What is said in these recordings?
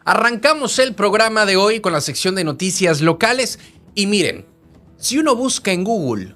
Arrancamos el programa de hoy con la sección de noticias locales y miren, si uno busca en Google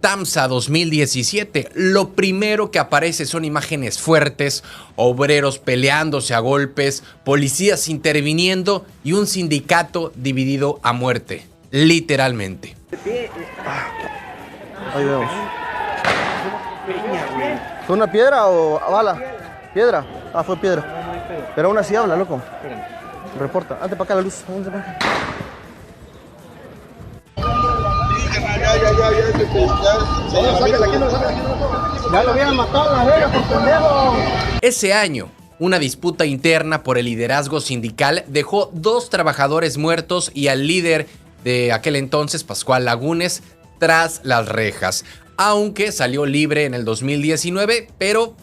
TAMSA 2017, lo primero que aparece son imágenes fuertes, obreros peleándose a golpes, policías interviniendo y un sindicato dividido a muerte, literalmente. Ahí vemos. ¿Fue una piedra o bala? ¿Piedra? Ah, fue piedra. Pero aún así habla, loco. Reporta. Ante para acá la luz. Ya lo habían matado a la verga por pendejo. Ese año, una disputa interna por el liderazgo sindical dejó 2 trabajadores muertos y al líder de aquel entonces, Pascual Lagunes, tras las rejas. Aunque salió libre en el 2019, pero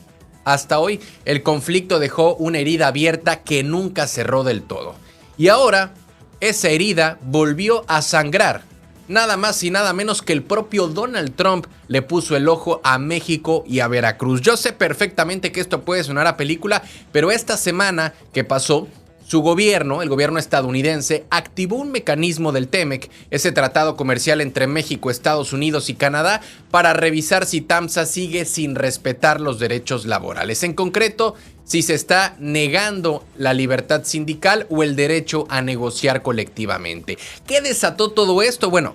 hasta hoy el conflicto dejó una herida abierta que nunca cerró del todo. Y ahora, esa herida volvió a sangrar. Nada más y nada menos que el propio Donald Trump le puso el ojo a México y a Veracruz. Yo sé perfectamente que esto puede sonar a película, pero esta semana que pasó, su gobierno, el gobierno estadounidense, activó un mecanismo del TEMEC, ese tratado comercial entre México, Estados Unidos y Canadá, para revisar si TAMSA sigue sin respetar los derechos laborales. En concreto, si se está negando la libertad sindical o el derecho a negociar colectivamente. ¿Qué desató todo esto? Bueno,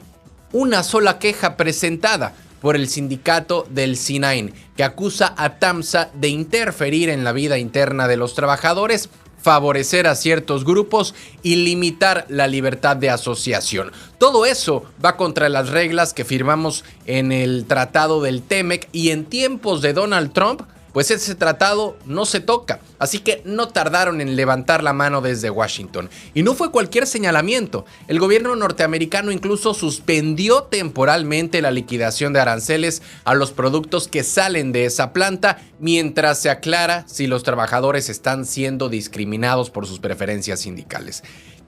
una sola queja presentada por el sindicato del C9, que acusa a TAMSA de interferir en la vida interna de los trabajadores, favorecer a ciertos grupos y limitar la libertad de asociación. Todo eso va contra las reglas que firmamos en el tratado del TEMEC y en tiempos de Donald Trump, pues ese tratado no se toca. Así que no tardaron en levantar la mano desde Washington. Y no fue cualquier señalamiento. El gobierno norteamericano incluso suspendió temporalmente la liquidación de aranceles a los productos que salen de esa planta mientras se aclara si los trabajadores están siendo discriminados por sus preferencias sindicales.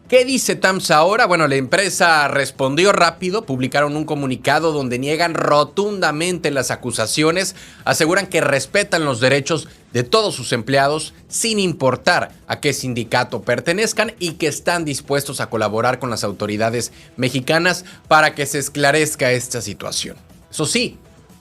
¿Qué dice TAMSA ahora? Bueno, la empresa respondió rápido, publicaron un comunicado donde niegan rotundamente las acusaciones, aseguran que respetan los derechos de todos sus empleados sin importar a qué sindicato pertenezcan y que están dispuestos a colaborar con las autoridades mexicanas para que se esclarezca esta situación. Eso sí,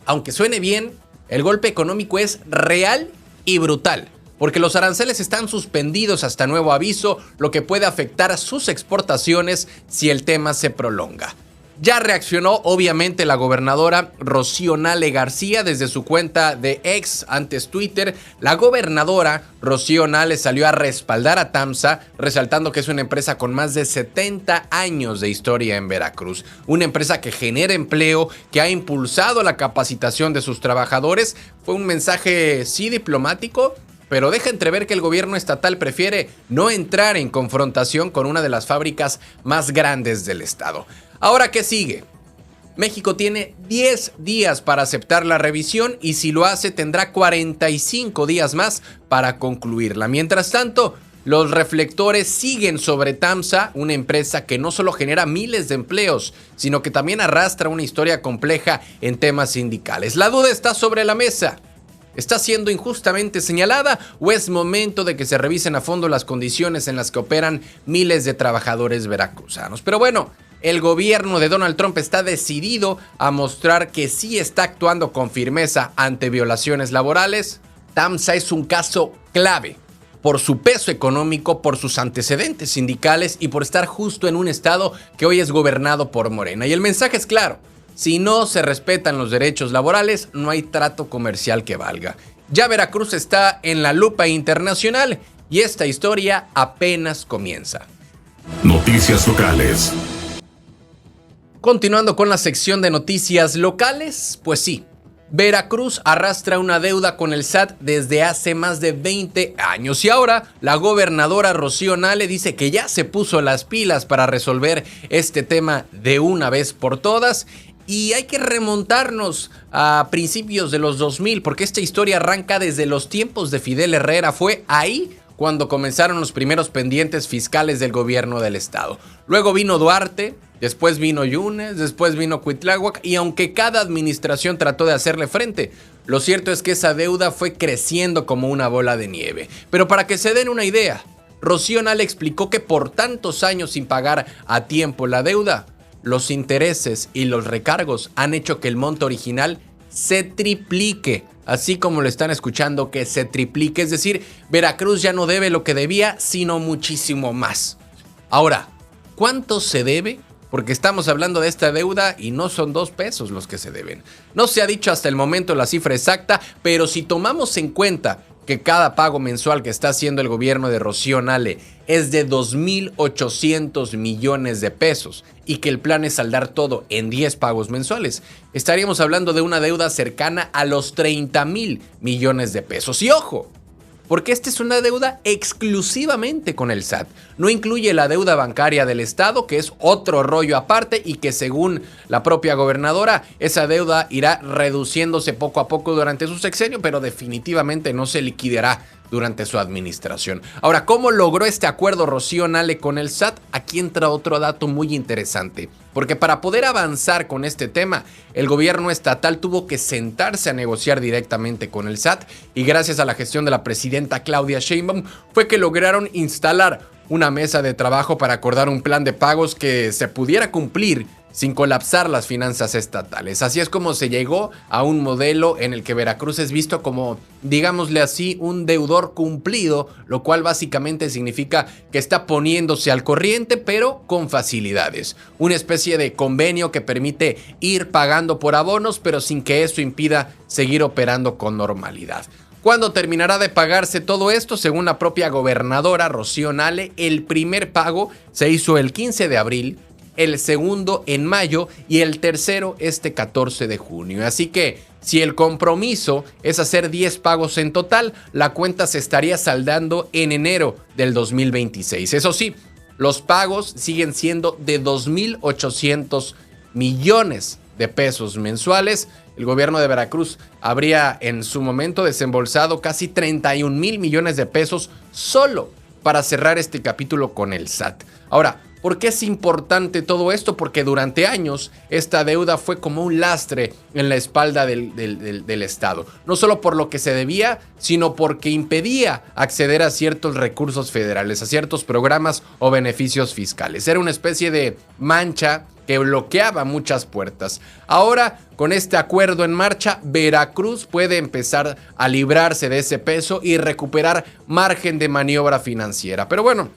aunque suene bien, el golpe económico es real y brutal, porque los aranceles están suspendidos hasta nuevo aviso, lo que puede afectar a sus exportaciones si el tema se prolonga. Ya reaccionó obviamente la gobernadora Rocío Nale García desde su cuenta de X, antes Twitter. La gobernadora Rocío Nale salió a respaldar a TAMSA, resaltando que es una empresa con más de 70 años de historia en Veracruz. Una empresa que genera empleo, que ha impulsado la capacitación de sus trabajadores. Fue un mensaje sí diplomático, pero deja entrever que el gobierno estatal prefiere no entrar en confrontación con una de las fábricas más grandes del estado. Ahora, ¿qué sigue? México tiene 10 días para aceptar la revisión y si lo hace tendrá 45 días más para concluirla. Mientras tanto, los reflectores siguen sobre TAMSA, una empresa que no solo genera miles de empleos, sino que también arrastra una historia compleja en temas sindicales. La duda está sobre la mesa. ¿Está siendo injustamente señalada o es momento de que se revisen a fondo las condiciones en las que operan miles de trabajadores veracruzanos? Pero bueno, el gobierno de Donald Trump está decidido a mostrar que sí está actuando con firmeza ante violaciones laborales. TAMSA es un caso clave por su peso económico, por sus antecedentes sindicales y por estar justo en un estado que hoy es gobernado por Morena. Y el mensaje es claro. Si no se respetan los derechos laborales, no hay trato comercial que valga. Ya Veracruz está en la lupa internacional y esta historia apenas comienza. Noticias locales. Continuando con la sección de noticias locales, pues sí, Veracruz arrastra una deuda con el SAT desde hace más de 20 años y ahora la gobernadora Rocío Nale dice que ya se puso las pilas para resolver este tema de una vez por todas. Y hay que remontarnos a principios de los 2000 porque esta historia arranca desde los tiempos de Fidel Herrera. Fue ahí cuando comenzaron los primeros pendientes fiscales del gobierno del estado. Luego vino Duarte, después vino Yunes, después vino Cuitláhuac y aunque cada administración trató de hacerle frente, lo cierto es que esa deuda fue creciendo como una bola de nieve. Pero para que se den una idea, Rocío Nale explicó que por tantos años sin pagar a tiempo la deuda, los intereses y los recargos han hecho que el monto original se triplique, así como lo están escuchando, que se triplique. Es decir, Veracruz ya no debe lo que debía, sino muchísimo más. Ahora, ¿cuánto se debe? Porque estamos hablando de esta deuda y no son 2 pesos los que se deben. No se ha dicho hasta el momento la cifra exacta, pero si tomamos en cuenta que cada pago mensual que está haciendo el gobierno de Rocío Nale es de 2,800 millones de pesos y que el plan es saldar todo en 10 pagos mensuales, estaríamos hablando de una deuda cercana a los 30,000 millones de pesos. Y ojo, porque esta es una deuda exclusivamente con el SAT. No incluye la deuda bancaria del Estado, que es otro rollo aparte y que según la propia gobernadora, esa deuda irá reduciéndose poco a poco durante su sexenio, pero definitivamente no se liquidará durante su administración. Ahora, ¿cómo logró este acuerdo Rocío Nale con el SAT? Aquí entra otro dato muy interesante, porque para poder avanzar con este tema, el gobierno estatal tuvo que sentarse a negociar directamente con el SAT y gracias a la gestión de la presidenta Claudia Sheinbaum fue que lograron instalar una mesa de trabajo para acordar un plan de pagos que se pudiera cumplir sin colapsar las finanzas estatales. Así es como se llegó a un modelo en el que Veracruz es visto como, digámosle así, un deudor cumplido, lo cual básicamente significa que está poniéndose al corriente, pero con facilidades. Una especie de convenio que permite ir pagando por abonos, pero sin que eso impida seguir operando con normalidad. ¿Cuándo terminará de pagarse todo esto? Según la propia gobernadora Rocío Nale, el primer pago se hizo el 15 de abril, el segundo en mayo y el tercero este 14 de junio. Así que si el compromiso es hacer 10 pagos en total, la cuenta se estaría saldando en enero del 2026. Eso sí, los pagos siguen siendo de 2,800 millones de pesos mensuales. El gobierno de Veracruz habría en su momento desembolsado casi 31,000 millones de pesos solo para cerrar este capítulo con el SAT. Ahora, ¿por qué es importante todo esto? Porque durante años esta deuda fue como un lastre en la espalda del Estado. No solo por lo que se debía, sino porque impedía acceder a ciertos recursos federales, a ciertos programas o beneficios fiscales. Era una especie de mancha que bloqueaba muchas puertas. Ahora, con este acuerdo en marcha, Veracruz puede empezar a librarse de ese peso y recuperar margen de maniobra financiera. Pero bueno,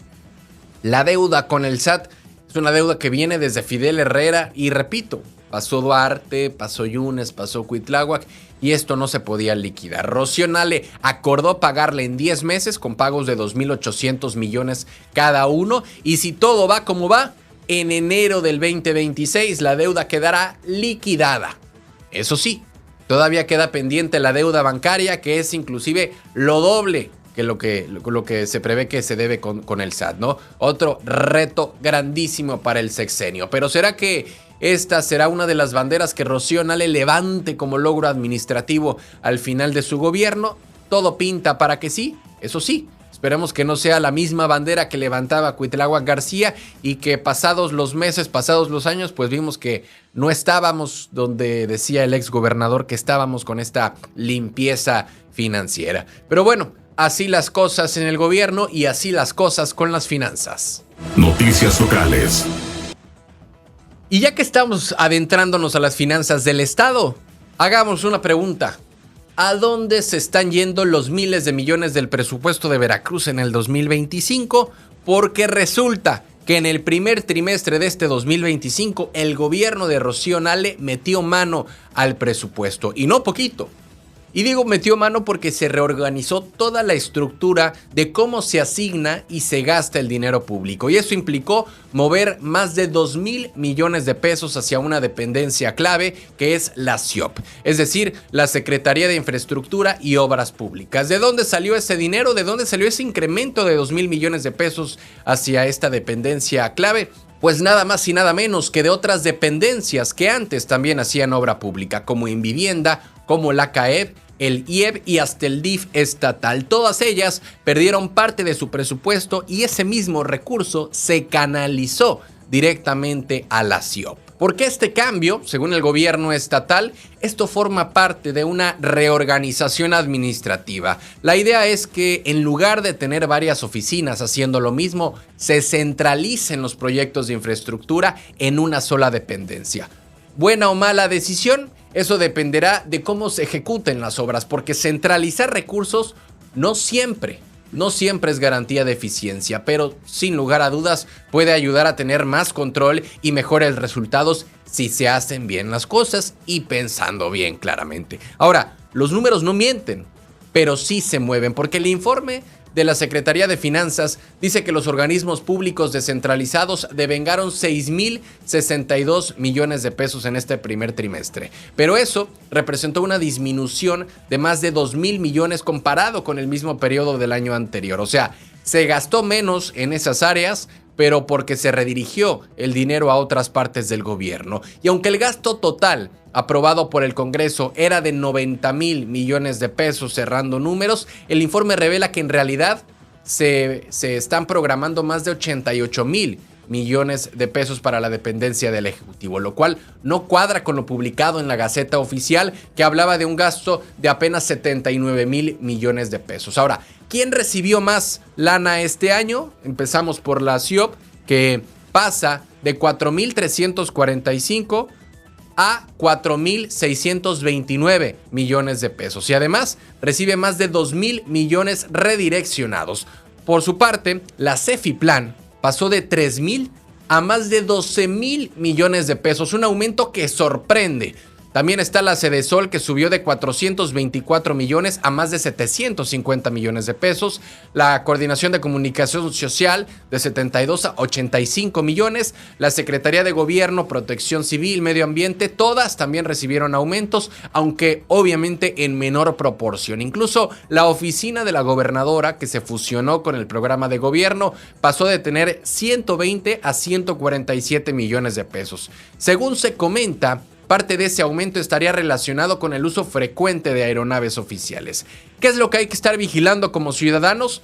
la deuda con el SAT es una deuda que viene desde Fidel Herrera y repito, pasó Duarte, pasó Yunes, pasó Cuitláhuac y esto no se podía liquidar. Rocío Nale acordó pagarle en 10 meses con pagos de 2,800 millones cada uno y si todo va como va, en enero del 2026 la deuda quedará liquidada. Eso sí, todavía queda pendiente la deuda bancaria que es inclusive lo doble que lo que se prevé que se debe con el SAT, ¿no? Otro reto grandísimo para el sexenio. Pero ¿será que esta será una de las banderas que Rocío Nale levante como logro administrativo al final de su gobierno? Todo pinta para que sí, eso sí. Esperemos que no sea la misma bandera que levantaba Cuitláhuac García y que pasados los meses, pasados los años, pues vimos que no estábamos donde decía el exgobernador que estábamos con esta limpieza financiera. Pero bueno, así las cosas en el gobierno y así las cosas con las finanzas. Noticias locales. Y ya que estamos adentrándonos a las finanzas del Estado, hagamos una pregunta. ¿A dónde se están yendo los miles de millones del presupuesto de Veracruz en el 2025? Porque resulta que en el primer trimestre de este 2025 el gobierno de Rocío Nale metió mano al presupuesto y no poquito. Y digo metió mano porque se reorganizó toda la estructura de cómo se asigna y se gasta el dinero público. Y eso implicó mover más de 2,000 millones de pesos hacia una dependencia clave que es la SIOP. Es decir, la Secretaría de Infraestructura y Obras Públicas. ¿De dónde salió ese dinero? ¿De dónde salió ese incremento de 2,000 millones de pesos hacia esta dependencia clave? Pues nada más y nada menos que de otras dependencias que antes también hacían obra pública, como en vivienda, como la CAEB, el IEB y hasta el DIF estatal. Todas ellas perdieron parte de su presupuesto y ese mismo recurso se canalizó directamente a la SIOP. ¿Por qué este cambio? Según el gobierno estatal, esto forma parte de una reorganización administrativa. La idea es que en lugar de tener varias oficinas haciendo lo mismo, se centralicen los proyectos de infraestructura en una sola dependencia. ¿Buena o mala decisión? Eso dependerá de cómo se ejecuten las obras, porque centralizar recursos no siempre es garantía de eficiencia, pero sin lugar a dudas puede ayudar a tener más control y mejores resultados si se hacen bien las cosas y pensando bien claramente. Ahora, los números no mienten, pero sí se mueven, porque el informe de la Secretaría de Finanzas dice que los organismos públicos descentralizados devengaron 6,062 millones de pesos en este primer trimestre. Pero eso representó una disminución de más de 2,000 millones comparado con el mismo periodo del año anterior. O sea, se gastó menos en esas áreas, pero porque se redirigió el dinero a otras partes del gobierno. Y aunque el gasto total aprobado por el Congreso era de 90,000 millones de pesos, cerrando números, el informe revela que en realidad se están programando más de 88,000 millones de pesos para la dependencia del Ejecutivo, lo cual no cuadra con lo publicado en la Gaceta Oficial, que hablaba de un gasto de apenas 79,000 millones de pesos. Ahora, ¿quién recibió más lana este año? Empezamos por la CIOP, que pasa de 4,345 a 4,629 millones de pesos y además recibe más de 2,000 millones redireccionados. Por su parte, la Cefiplan pasó de 3,000 a más de 12,000 millones de pesos, un aumento que sorprende. También está la Cedesol, que subió de 424 millones a más de 750 millones de pesos. La Coordinación de Comunicación Social de 72 a 85 millones. La Secretaría de Gobierno, Protección Civil, Medio Ambiente, todas también recibieron aumentos, aunque obviamente en menor proporción. Incluso la oficina de la gobernadora, que se fusionó con el programa de gobierno, pasó de tener 120 a 147 millones de pesos. Según se comenta, parte de ese aumento estaría relacionado con el uso frecuente de aeronaves oficiales. ¿Qué es lo que hay que estar vigilando como ciudadanos?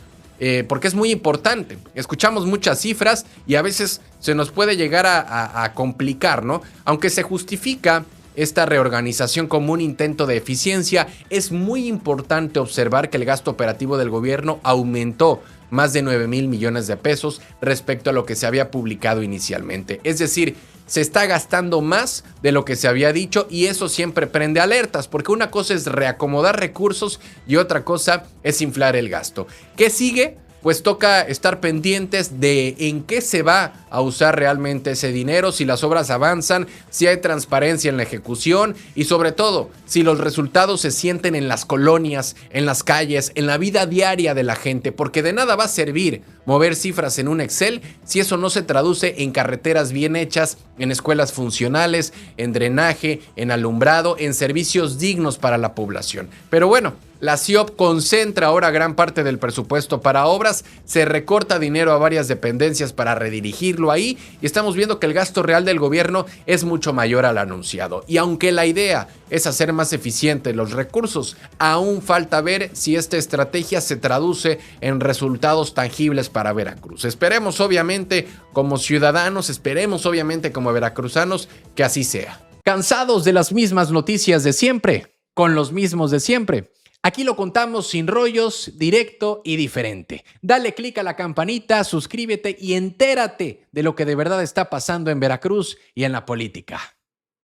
Porque es muy importante. Escuchamos muchas cifras y a veces se nos puede llegar a complicar, ¿no? Aunque se justifica esta reorganización como un intento de eficiencia, es muy importante observar que el gasto operativo del gobierno aumentó más de 9,000 millones de pesos respecto a lo que se había publicado inicialmente. Es decir, se está gastando más de lo que se había dicho y eso siempre prende alertas, porque una cosa es reacomodar recursos y otra cosa es inflar el gasto. ¿Qué sigue? Pues toca estar pendientes de en qué se va a usar realmente ese dinero, si las obras avanzan, si hay transparencia en la ejecución y sobre todo si los resultados se sienten en las colonias, en las calles, en la vida diaria de la gente, porque de nada va a servir mover cifras en un Excel si eso no se traduce en carreteras bien hechas, en escuelas funcionales, en drenaje, en alumbrado, en servicios dignos para la población. Pero bueno, la CIOP concentra ahora gran parte del presupuesto para obras, se recorta dinero a varias dependencias para redirigirlo ahí y estamos viendo que el gasto real del gobierno es mucho mayor al anunciado. Y aunque la idea es hacer más eficientes los recursos, aún falta ver si esta estrategia se traduce en resultados tangibles para Veracruz. Esperemos obviamente como ciudadanos, esperemos obviamente como veracruzanos que así sea. ¿Cansados de las mismas noticias de siempre? ¿Con los mismos de siempre? Aquí lo contamos sin rollos, directo y diferente. Dale click a la campanita, suscríbete y entérate de lo que de verdad está pasando en Veracruz y en la política.